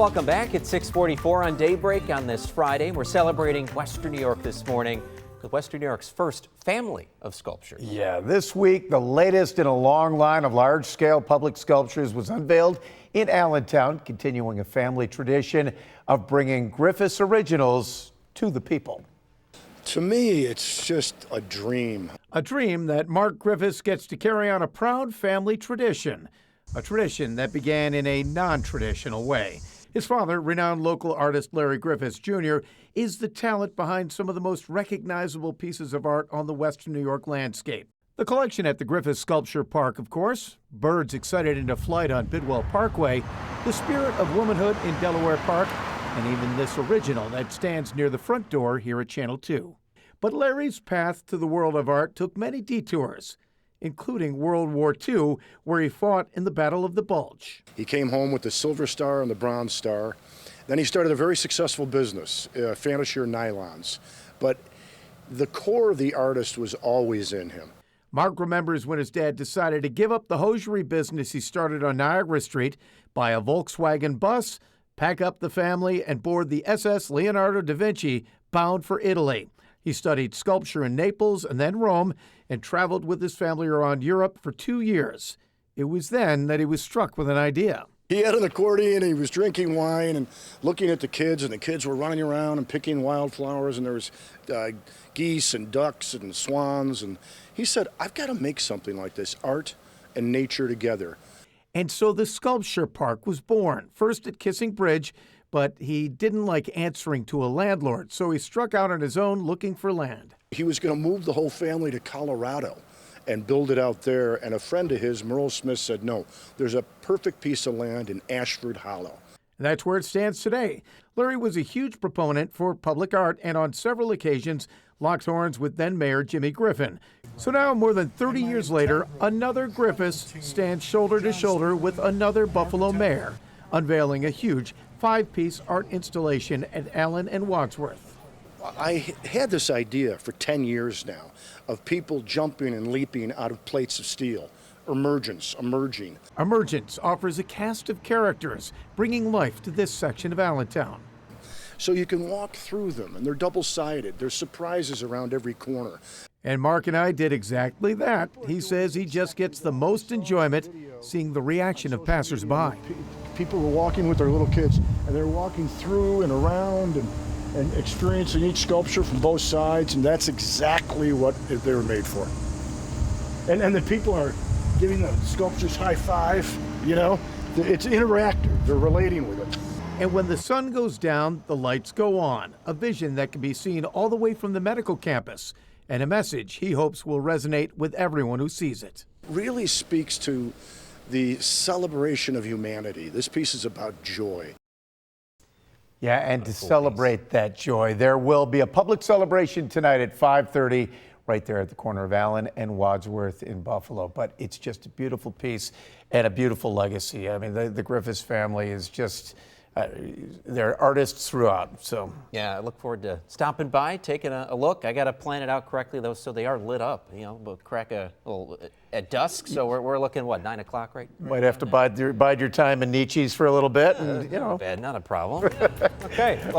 Welcome back. It's 6:44 on Daybreak on this Friday. We're celebrating Western New York this morning with Western New York's first family of sculptures. Yeah, this week, the latest in a long line of large-scale public sculptures was unveiled in Allentown, continuing a family tradition of bringing Griffiths originals to the people. To me, it's just a dream. A dream that Mark Griffiths gets to carry on a proud family tradition, a tradition that began in a non-traditional way. His father, renowned local artist Larry Griffiths Jr., is the talent behind some of the most recognizable pieces of art on the Western New York landscape. The collection at the Griffiths Sculpture Park, of course, birds excited into flight on Bidwell Parkway, the spirit of womanhood in Delaware Park, and even this original that stands near the front door here at Channel 2. But Larry's path to the world of art took many detours, including World War II, where he fought in the Battle of the Bulge. He came home with the Silver Star and the Bronze Star. Then he started a very successful business, Fantashier Nylons. But the core of the artist was always in him. Mark remembers when his dad decided to give up the hosiery business he started on Niagara Street, buy a Volkswagen bus, pack up the family, and board the SS Leonardo da Vinci, bound for Italy. He studied sculpture in Naples and then Rome and traveled with his family around Europe for 2 years. It was then that he was struck with an idea. He had an accordion, and he was drinking wine and looking at the kids, and the kids were running around and picking wildflowers, and there was geese and ducks and swans. And he said, I've got to make something like this, art and nature together. And so the Sculpture Park was born, first at Kissing Bridge, but he didn't like answering to a landlord, so he struck out on his own looking for land. He was going to move the whole family to Colorado and build it out there, and a friend of his, Merle Smith, said, no, there's a perfect piece of land in Ashford Hollow. And that's where it stands today. Larry was a huge proponent for public art and on several occasions locked horns with then-Mayor Jimmy Griffin. So now, more than 30 years later, another Griffiths stands shoulder to shoulder with another Buffalo mayor, unveiling a huge 5-piece art installation at Allen and Wadsworth. I had this idea for 10 years now of people jumping and leaping out of plates of steel. Emerging. Emergence offers a cast of characters, bringing life to this section of Allentown. So you can walk through them, and they're double-sided. There's surprises around every corner. And Mark and I did exactly that. He says he just gets the most enjoyment seeing the reaction of passersby. People were walking with their little kids, and they're walking through and around and experiencing each sculpture from both sides, and that's exactly what they were made for. And the people are giving the sculptures high five, you know? It's interactive. They're relating with it. And when the sun goes down, the lights go on, a vision that can be seen all the way from the medical campus, and a message he hopes will resonate with everyone who sees it. Really speaks to the celebration of humanity. This piece is about joy. Yeah, and to celebrate that joy, there will be a public celebration tonight at 5:30 right there at the corner of Allen and Wadsworth in Buffalo. But it's just a beautiful piece and a beautiful legacy. I mean, the Griffiths family is just, they're artists throughout. So Yeah, I look forward to stopping by, taking a look. I got to plan it out correctly, though, so they are lit up. You know, we'll crack a little at dusk. So we're looking, what, 9 o'clock, right? might have to bide your time in Nietzsche's for a little bit. And, you know. Bad, not a problem. Okay. Well,